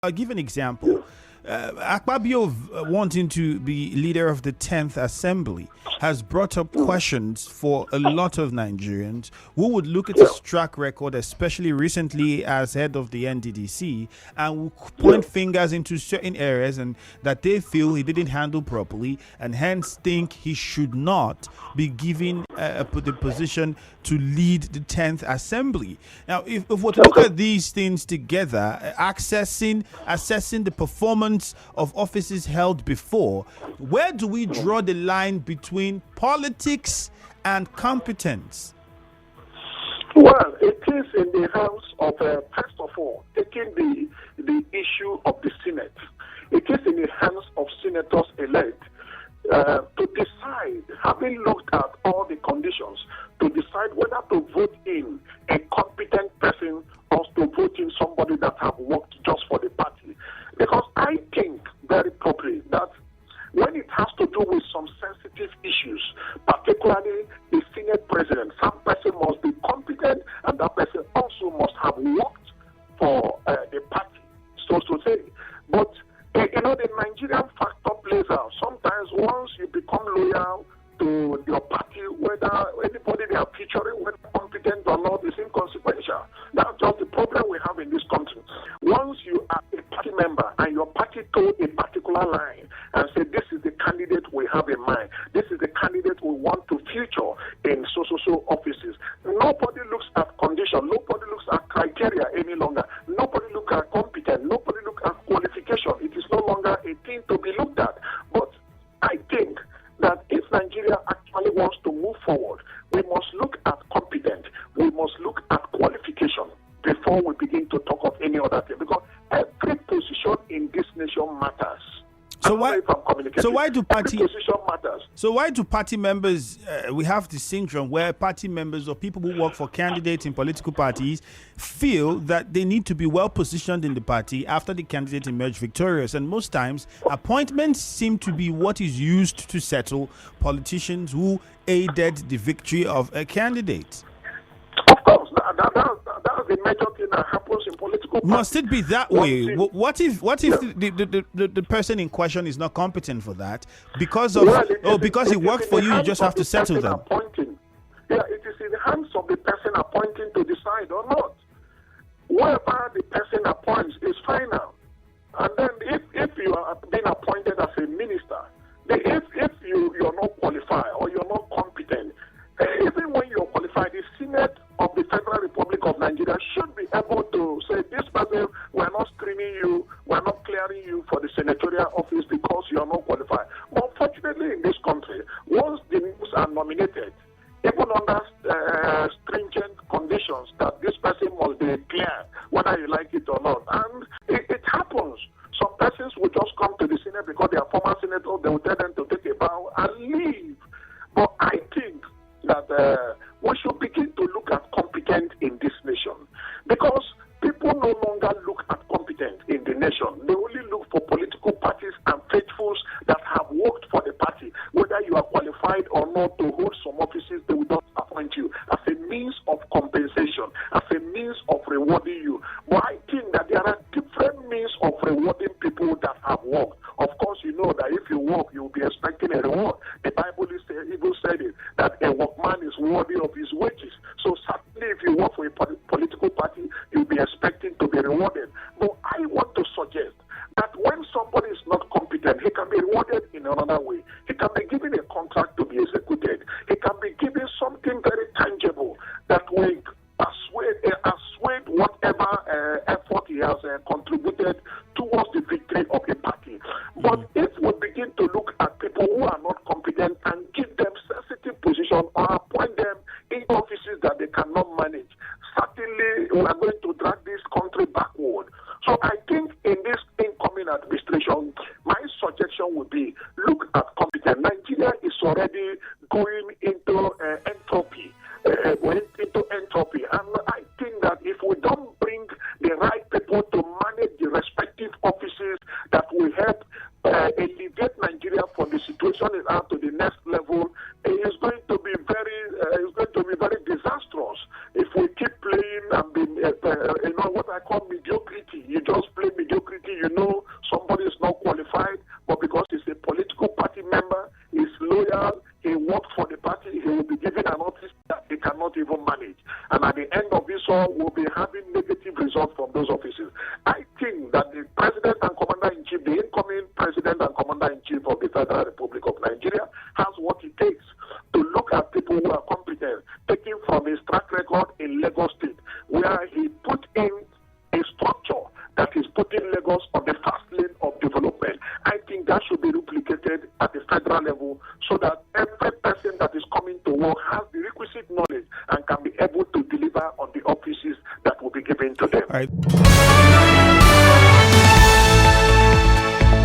I'll give an example. Akpabio wanting to be leader of the 10th Assembly has brought up questions for a lot of Nigerians who would look at his track record, especially recently as head of the NDDC, and will point fingers into certain areas and that they feel he didn't handle properly, and hence think he should not be given the position to lead the 10th Assembly. Now, if we're to look at these things together, assessing the performance of offices held before, where do we draw the line between politics and competence? Well, it is in the hands of, first of all, taking the issue of the Senate. It is in the hands of senators elect to decide, having looked at all the conditions, to decide whether to vote in a competent person or to vote in somebody that have worked just for the party. Because I think very properly that when it has to do with some sensitive issues, particularly the Senate president, some person must be competent and that person also must have worked for the party, so to say. But, the Nigerian factor plays out. Sometimes once you become loyal to your party, whether anybody they are featuring, whether competent or not, is inconsequential. That's just the problem we have in this country. Once you are a party member and your party told a particular line and say, this is the candidate we have in mind, this is the candidate we want to feature in so offices, nobody looks at condition, nobody looks at criteria any longer, nobody looks at competence, nobody looks at qualification. It is no longer a thing to be looked at. But I think that if Nigeria actually wants to move forward, we must look at competence, we must look at qualification before we begin to talk of any other thing, because every position in this nation matters. So why do party position matters? So why do party members? We have the syndrome where party members or people who work for candidates in political parties feel that they need to be well positioned in the party after the candidate emerged victorious, and most times appointments seem to be what is used to settle politicians who aided the victory of a candidate. Of course, that's the major thing that happens in political parties. Must it be that way? What if the person in question is not competent for that because he worked for you? You just have to settle them. Appointing. Yeah, it is in the hands of the person appointing to decide or not. Whoever the person appoints is final. And then if you are being appointed as a minister, if you're not qualified or you're not competent, even when you're qualified, the Senate of the Federal Republic of Nigeria should be able to say, this person, we're not screening you, we're not clearing you for the senatorial office because you're not qualified. But unfortunately in this country, once the names are nominated, even under stringent conditions that this person must be cleared, whether you like it or not. And it happens. Some persons will just come to the Senate because they are former senators, they will tell them to take a bow and leave. But I think that we should begin to look at competence in this nation, because people no longer look at competence in the nation. They only look for political parties and faithfuls that have worked for the party. Whether you are qualified or not to hold some offices, they will not appoint you as a means of compensation, as a means of rewarding you. But I think that there are different means of rewarding people that have worked. Of course, you know that if you work, you will be expecting a reward. The Bible even said it, that a workman is worthy of his wages. So certainly if you work for a political party, you'll be expecting to be rewarded. But I want to suggest that when somebody is not competent, he can be rewarded in another way. He can be given a contract to be executed. He can be given something very tangible that will assuage whatever effort he has contributed towards the victory of a party. But if we begin to look at people who are not competent and give them sensitive position or appoint them in offices that they cannot manage, certainly we are going to drag this country backward. So I think in this incoming administration, my suggestion would be look at competence. Nigeria is already going into entropy. And I think that if we don't bring the right people to manage the respective offices that will help elevate Nigeria from the situation it is to the next level, it is going to be very disastrous if we keep playing and be what I call mediocrity. You just play mediocrity, you know somebody is not qualified, but because he's a political party member, he's loyal, he works for the party, he will be given an office that he cannot even manage. And at the end of this all, we'll be having negative results from those offices. I think that the President and Commander-in-Chief, the incoming President and Commander-in-Chief of the Federal Republic of Nigeria, has what it takes to look at people who are competent, taking from his track record in Lagos State, where he put in a structure that is putting Lagos on the fast lane of development. I think that should be replicated at the federal level so that every person that is coming to work has the requisite knowledge and can be able to deliver on the offices that will be given to them. All right.